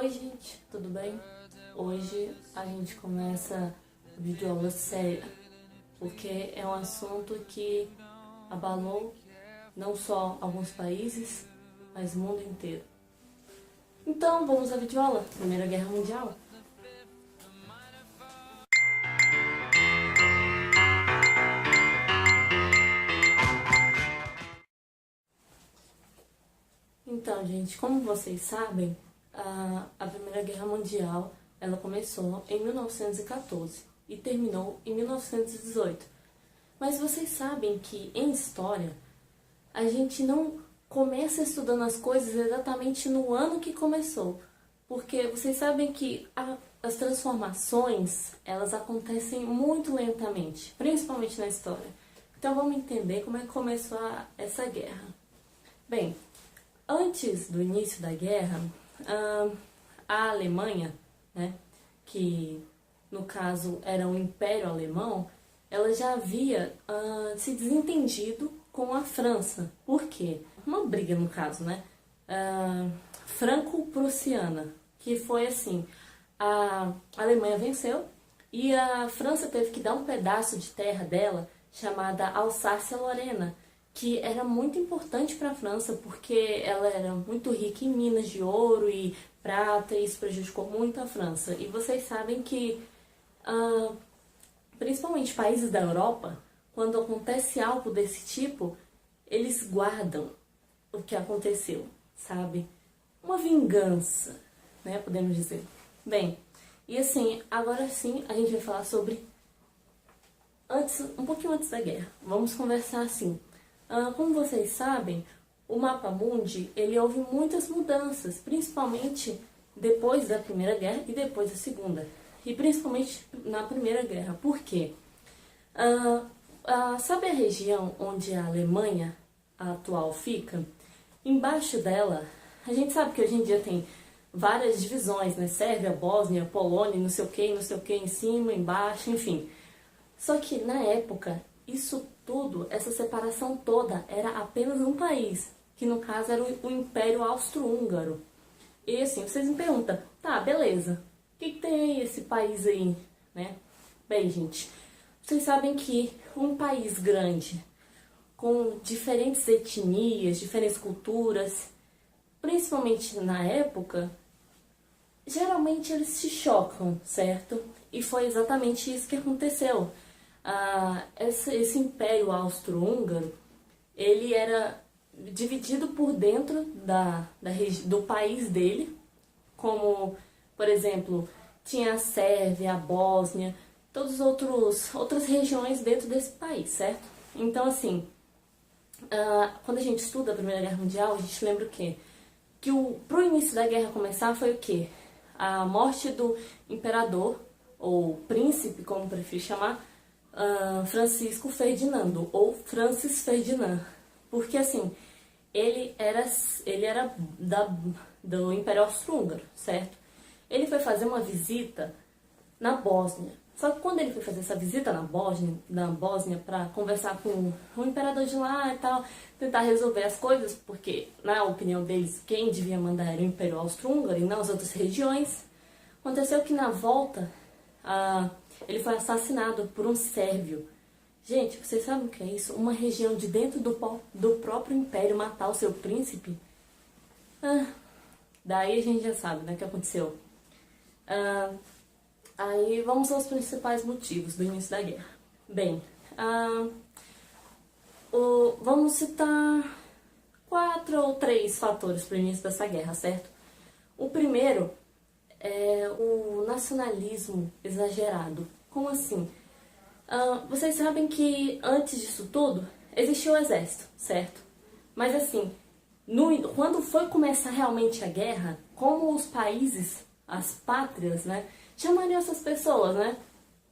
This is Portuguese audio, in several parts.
Oi gente, tudo bem? Hoje a gente começa a videoaula séria, porque é um assunto que abalou não só alguns países, mas o mundo inteiro. Então vamos à videoaula, Primeira Guerra Mundial. Então gente, como vocês sabem, a Primeira Guerra Mundial ela começou em 1914 e terminou em 1918. Mas vocês sabem que em história a gente não começa estudando as coisas exatamente no ano que começou, porque vocês sabem que as transformações elas acontecem muito lentamente, principalmente na história. Então vamos entender como é que começou essa guerra. Bem, antes do início da guerra, a Alemanha, né, que no caso era o Império Alemão, ela já havia se desentendido com a França. Por quê? Uma briga, no caso, né? Franco-prussiana, que foi assim, a Alemanha venceu e a França teve que dar um pedaço de terra dela, chamada Alsácia-Lorena, que era muito importante para a França, porque ela era muito rica em minas de ouro e prata, e isso prejudicou muito a França. E vocês sabem que principalmente países da Europa, quando acontece algo desse tipo, eles guardam o que aconteceu, sabe? Uma vingança, né, podemos dizer. Bem, e assim, agora sim a gente vai falar sobre um pouquinho antes da guerra. Vamos conversar assim. Como vocês sabem, o mapa mundi, ele houve muitas mudanças, principalmente depois da Primeira Guerra e depois da Segunda. E principalmente na Primeira Guerra. Por quê? Sabe a região onde a Alemanha atual fica? Embaixo dela, a gente sabe que hoje em dia tem várias divisões, né? Sérvia, Bósnia, Polônia, não sei o que em cima, embaixo, enfim. Só que na época, isso tudo, essa separação toda, era apenas um país, que no caso era o Império Austro-Húngaro. E assim, vocês me perguntam, tá, beleza, o que tem aí esse país aí, né? Bem, gente, vocês sabem que um país grande, com diferentes etnias, diferentes culturas, principalmente na época, geralmente eles se chocam, certo? E foi exatamente isso que aconteceu. Esse Império Austro-Húngaro, ele era dividido por dentro do país dele, como, por exemplo, tinha a Sérvia, a Bósnia, outras regiões dentro desse país, certo? Então, assim, quando a gente estuda a Primeira Guerra Mundial, a gente lembra o quê? Que pro início da guerra começar foi o quê? A morte do imperador, ou príncipe, como prefiro chamar, Francisco Ferdinando, ou Francis Ferdinand. Porque, assim, ele era do Império Austro-Húngaro, certo? Ele foi fazer uma visita na Bósnia. Só que quando ele foi fazer essa visita na Bósnia para conversar com o imperador de lá e tal, tentar resolver as coisas, porque, na opinião deles, quem devia mandar era o Império Austro-Húngaro e não as outras regiões, aconteceu que na volta ele foi assassinado por um sérvio. Gente, vocês sabem o que é isso? Uma região de dentro do próprio império matar o seu príncipe? Daí a gente já sabe, né, o que aconteceu. Aí vamos aos principais motivos do início da guerra. Bem, vamos citar 4 ou 3 fatores para o início dessa guerra, certo? O primeiro é o nacionalismo exagerado. Como assim? Vocês sabem que antes disso tudo existia o exército, certo? Mas assim, quando foi começar realmente a guerra, como os países, as pátrias, né, chamariam essas pessoas, né?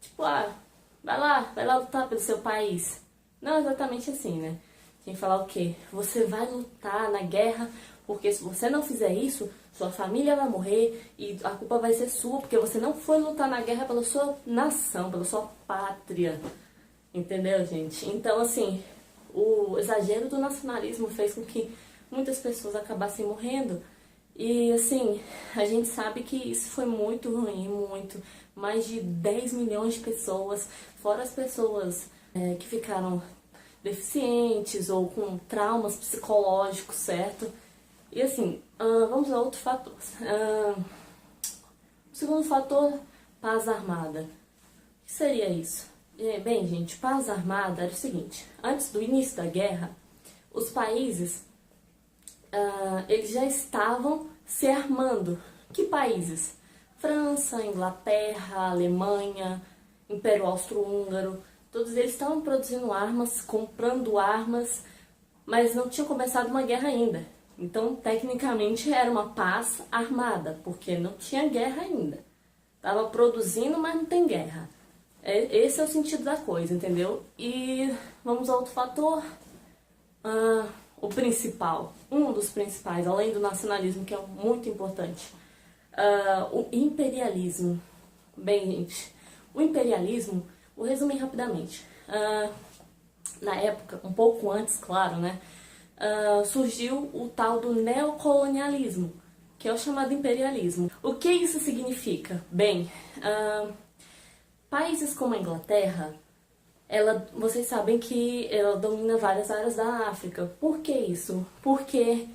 Tipo, vai lá lutar pelo seu país. Não exatamente assim, né? Tem que falar o quê? Você vai lutar na guerra, porque se você não fizer isso, sua família vai morrer e a culpa vai ser sua, porque você não foi lutar na guerra pela sua nação, pela sua pátria. Entendeu, gente? Então, assim, o exagero do nacionalismo fez com que muitas pessoas acabassem morrendo. E assim, a gente sabe que isso foi muito ruim, muito. Mais de 10 milhões de pessoas, fora as pessoas que ficaram deficientes ou com traumas psicológicos, certo? E assim, vamos a outro fator. O segundo fator, paz armada. O que seria isso? Bem, gente, paz armada era o seguinte: antes do início da guerra, os países eles já estavam se armando. Que países? França, Inglaterra, Alemanha, Império Austro-Húngaro. Todos eles estavam produzindo armas, comprando armas, mas não tinha começado uma guerra ainda. Então, tecnicamente, era uma paz armada, porque não tinha guerra ainda. Estava produzindo, mas não tem guerra. Esse é o sentido da coisa, entendeu? E vamos a outro fator. O principal, um dos principais, além do nacionalismo, que é muito importante. O imperialismo. Bem, gente, o imperialismo, vou resumir rapidamente. Na época, um pouco antes, claro, né? Surgiu o tal do neocolonialismo, que é o chamado imperialismo. O que isso significa? Bem, países como a Inglaterra, vocês sabem que ela domina várias áreas da África. Por que isso? Porque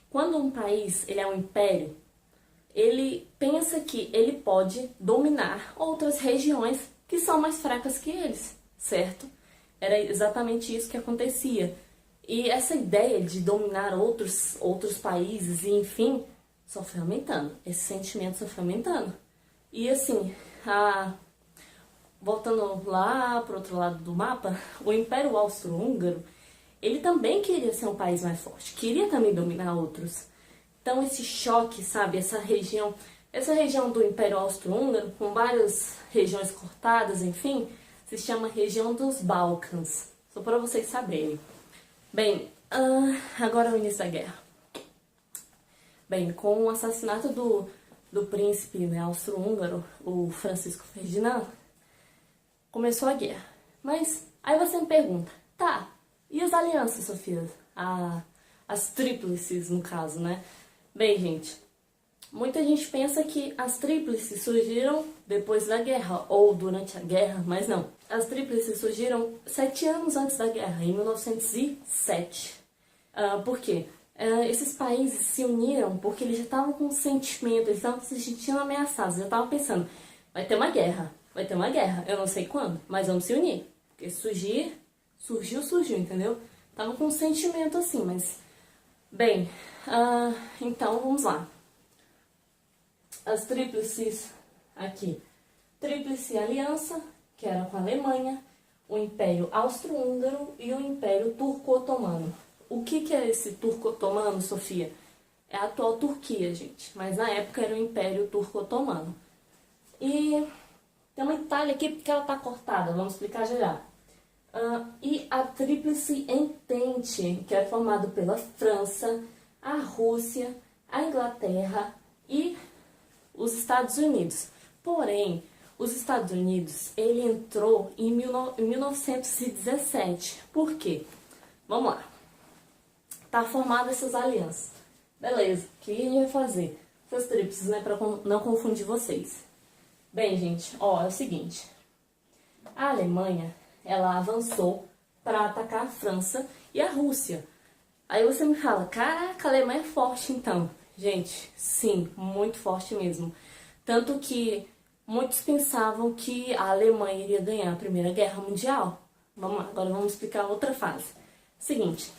quando um país ele é um império, ele pensa que ele pode dominar outras regiões que são mais fracas que eles, certo? Era exatamente isso que acontecia. E essa ideia de dominar outros países e, enfim, só foi aumentando. Esse sentimento só foi aumentando. E assim, voltando lá para o outro lado do mapa, o Império Austro-Húngaro, ele também queria ser um país mais forte, queria também dominar outros. Então esse choque, sabe, essa região do Império Austro-Húngaro, com várias regiões cortadas, enfim, se chama região dos Balcãs, só para vocês saberem. Bem, agora é o início da guerra. Bem, com o assassinato do príncipe, né, austro-húngaro, o Francisco Ferdinand, começou a guerra. Mas aí você me pergunta, tá, e as alianças, Sofia? As tríplices, no caso, né? Bem, gente, muita gente pensa que as tríplices surgiram depois da guerra ou durante a guerra, mas não. As tríplices surgiram 7 anos antes da guerra, em 1907. Por quê? Esses países se uniram porque eles já estavam com um sentimento, eles estavam se sentindo ameaçados, já estavam pensando, vai ter uma guerra, eu não sei quando, mas vamos se unir. Porque surgiu, entendeu? Tava com um sentimento assim, mas... Bem, então vamos lá. As tríplices aqui. Tríplice aliança, que era com a Alemanha, o Império Austro-Húngaro e o Império Turco-Otomano. O que é esse Turco-Otomano, Sofia? É a atual Turquia, gente. Mas na época era o Império Turco-Otomano. E tem uma Itália aqui porque ela tá cortada, vamos explicar já. E a Tríplice Entente, que é formado pela França, a Rússia, a Inglaterra e os Estados Unidos. Porém, os Estados Unidos, ele entrou em 1917. Por quê? Vamos lá. Tá formada essas alianças. Beleza, o que a gente vai fazer? Essas tríplices, né, para não confundir vocês. Bem, gente, ó, é o seguinte. A Alemanha, ela avançou para atacar a França e a Rússia. Aí você me fala, caraca, a Alemanha é forte então. Gente, sim, muito forte mesmo. Tanto que muitos pensavam que a Alemanha iria ganhar a Primeira Guerra Mundial. Vamos lá, agora vamos explicar outra fase. Seguinte,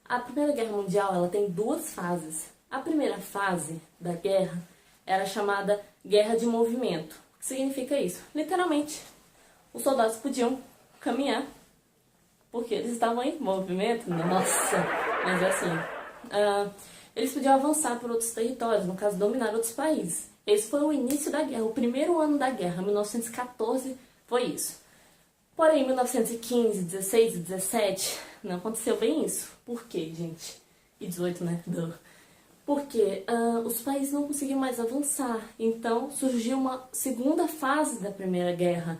a Primeira Guerra Mundial ela tem 2 fases. A primeira fase da guerra era chamada Guerra de Movimento. O que significa isso? Literalmente, os soldados podiam caminhar, porque eles estavam em movimento. Nossa, mas é assim. Eles podiam avançar por outros territórios, no caso, dominar outros países. Esse foi o início da guerra, o primeiro ano da guerra, 1914, foi isso. Porém, em 1915, 16 e 17, não aconteceu bem isso. Por quê, gente? E 18, né? Porque os países não conseguiam mais avançar. Então, surgiu uma segunda fase da Primeira Guerra,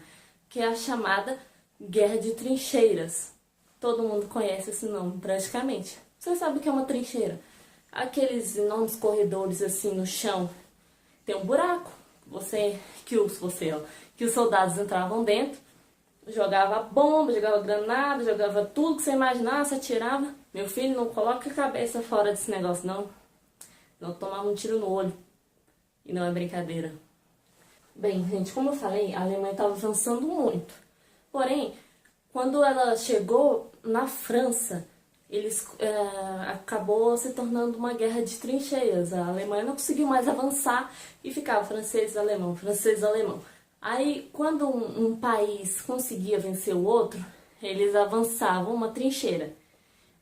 que é a chamada Guerra de Trincheiras. Todo mundo conhece esse nome, praticamente. Você sabe o que é uma trincheira? aqueles enormes corredores assim no chão, tem um buraco, que os soldados entravam dentro, jogava bomba, jogava granada, jogava tudo que você imaginasse, atirava. Meu filho, não coloca a cabeça fora desse negócio, não. Não tomava um tiro no olho. E não é brincadeira. Bem, gente, como eu falei, a Alemanha estava avançando muito. Porém, quando ela chegou na França, acabou se tornando uma guerra de trincheiras. A Alemanha não conseguiu mais avançar e ficava francês, alemão, francês, alemão. Aí, quando um país conseguia vencer o outro, eles avançavam uma trincheira.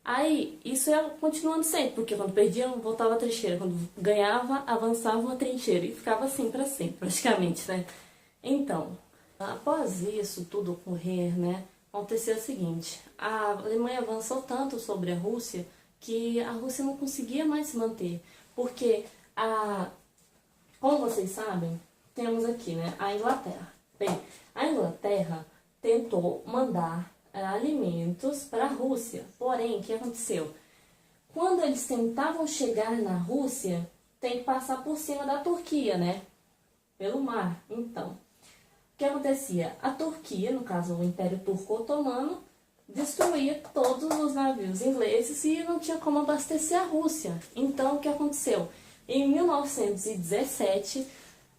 Aí, isso ia continuando sempre, porque quando perdiam, voltava a trincheira. Quando ganhava, avançava uma trincheira. E ficava assim para sempre, praticamente, né? Então, após isso tudo ocorrer, né, aconteceu o seguinte. A Alemanha avançou tanto sobre a Rússia que a Rússia não conseguia mais se manter. Porque, como vocês sabem, temos aqui, né, a Inglaterra. Bem, a Inglaterra tentou mandar alimentos para a Rússia. Porém, o que aconteceu? Quando eles tentavam chegar na Rússia, tem que passar por cima da Turquia, né? Pelo mar. Então, o que acontecia? A Turquia, no caso o Império Turco-Otomano, destruía todos os navios ingleses e não tinha como abastecer a Rússia. Então, o que aconteceu? Em 1917,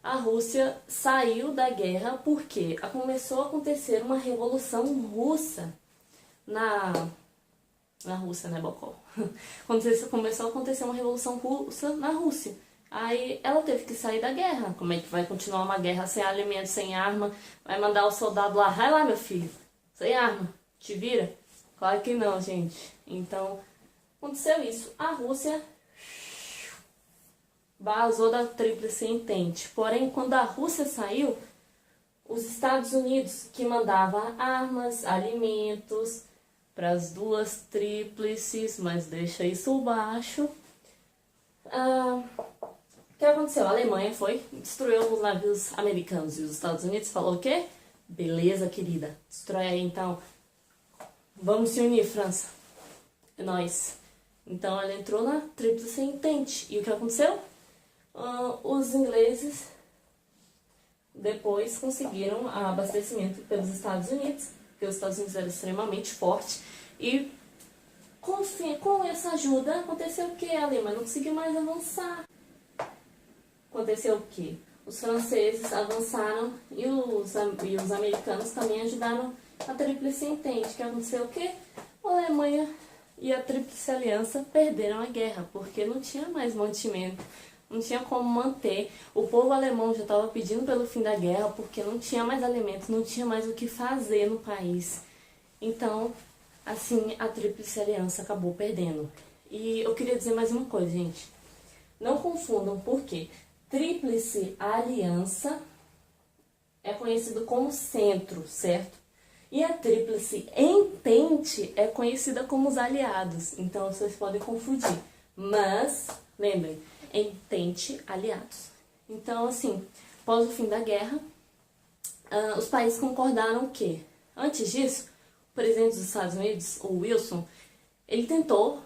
a Rússia saiu da guerra porque começou a acontecer uma revolução russa na Rússia, né, Bocó? Começou a acontecer uma revolução russa na Rússia. Aí ela teve que sair da guerra. Como é que vai continuar uma guerra sem alimento, sem arma? Vai mandar o soldado lá, vai lá, meu filho, sem arma, te vira? Claro que não, gente. Então, aconteceu isso. A Rússia vazou da Tríplice Entente. Porém, quando a Rússia saiu, os Estados Unidos, que mandava armas, alimentos para as duas tríplices, mas deixa isso baixo. O que aconteceu? A Alemanha destruiu os navios americanos e os Estados Unidos falou o quê? Beleza, querida, destrói aí então. Vamos se unir, França. É nóis. Então ela entrou na Tríplice Entente. E o que aconteceu? Os ingleses depois conseguiram abastecimento pelos Estados Unidos, porque os Estados Unidos eram extremamente fortes, e com essa ajuda aconteceu o que? A Alemanha não conseguiu mais avançar. Aconteceu o que? Os franceses avançaram e os americanos também ajudaram a Tríplice Entente. Que aconteceu o que? A Alemanha e a Tríplice Aliança perderam a guerra, porque não tinha mais mantimento. Não tinha como manter. O povo alemão já estava pedindo pelo fim da guerra porque não tinha mais alimentos, não tinha mais o que fazer no país. Então, assim, a Tríplice Aliança acabou perdendo. E eu queria dizer mais uma coisa, gente. Não confundam, porque Tríplice Aliança é conhecido como centro, certo? E a Tríplice Entente é conhecida como os aliados. Então, vocês podem confundir. Mas, lembrem, Entente, aliados. Então, assim, após o fim da guerra, os países concordaram que, antes disso, o presidente dos Estados Unidos, o Wilson, ele tentou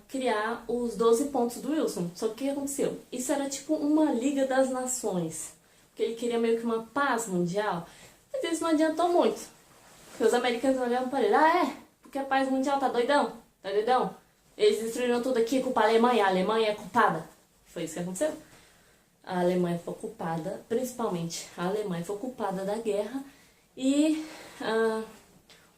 criar os 12 pontos do Wilson. Só que o que aconteceu? Isso era tipo uma Liga das Nações, porque ele queria meio que uma paz mundial, mas isso não adiantou muito, porque os americanos olhavam para ele, porque a paz mundial tá doidão? Tá doidão? Eles destruíram tudo aqui, culpa a Alemanha é culpada. Foi isso que aconteceu. A Alemanha foi culpada, principalmente a Alemanha foi culpada da guerra, e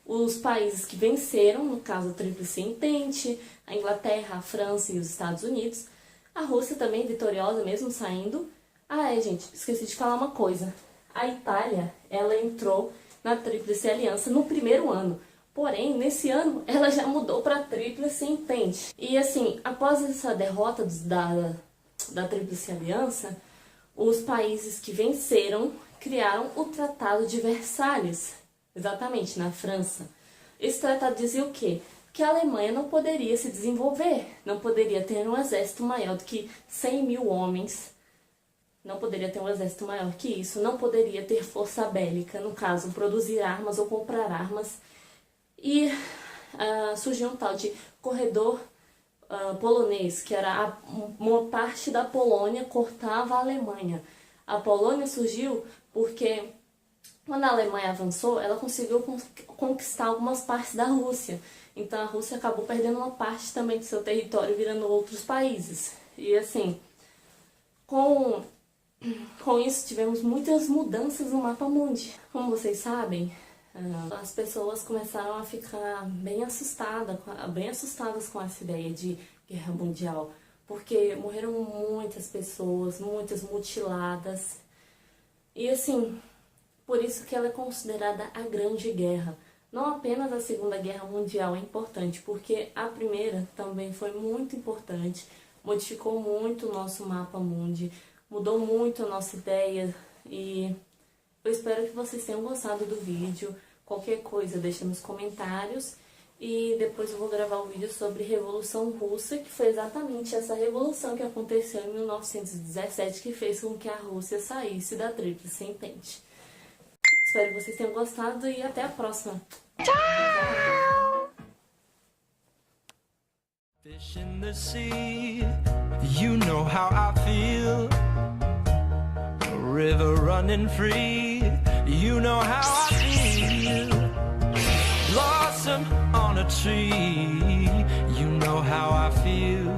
os países que venceram, no caso a Tríplice Entente, a Inglaterra, a França e os Estados Unidos, a Rússia também vitoriosa, mesmo saindo. Gente, esqueci de falar uma coisa. A Itália, ela entrou na Tríplice Aliança no primeiro ano. Porém, nesse ano, ela já mudou para a Tríplice Entente. E assim, após essa derrota da Tríplice Aliança, os países que venceram criaram o Tratado de Versalhes, exatamente, na França. Esse tratado dizia o quê? Que a Alemanha não poderia se desenvolver, não poderia ter um exército maior do que 100 mil homens, não poderia ter um exército maior que isso, não poderia ter força bélica, no caso, produzir armas ou comprar armas. E surgiu um tal de corredor polonês, que era uma parte da Polônia cortava a Alemanha. A Polônia surgiu porque quando a Alemanha avançou, ela conseguiu conquistar algumas partes da Rússia. Então a Rússia acabou perdendo uma parte também do seu território, virando outros países. E assim, com isso tivemos muitas mudanças no mapa mundi. Como vocês sabem, as pessoas começaram a ficar bem assustadas com essa ideia de guerra mundial, porque morreram muitas pessoas, muitas mutiladas. E assim, por isso que ela é considerada a Grande Guerra. Não apenas a Segunda Guerra Mundial é importante, porque a primeira também foi muito importante, modificou muito o nosso mapa mundi, mudou muito a nossa ideia, e eu espero que vocês tenham gostado do vídeo. Qualquer coisa deixa nos comentários, e depois eu vou gravar um vídeo sobre Revolução Russa, que foi exatamente essa revolução que aconteceu em 1917, que fez com que a Rússia saísse da Tríplice Entente. Espero que vocês tenham gostado e até a próxima. Tchau! Fish in the sea, you know how I feel. A river running free, you know how I feel. Blossom on a tree, you know how I feel.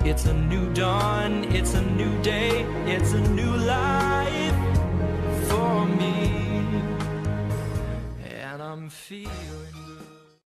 It's a new dawn, it's a new day, it's a new life for me. And I'm feeling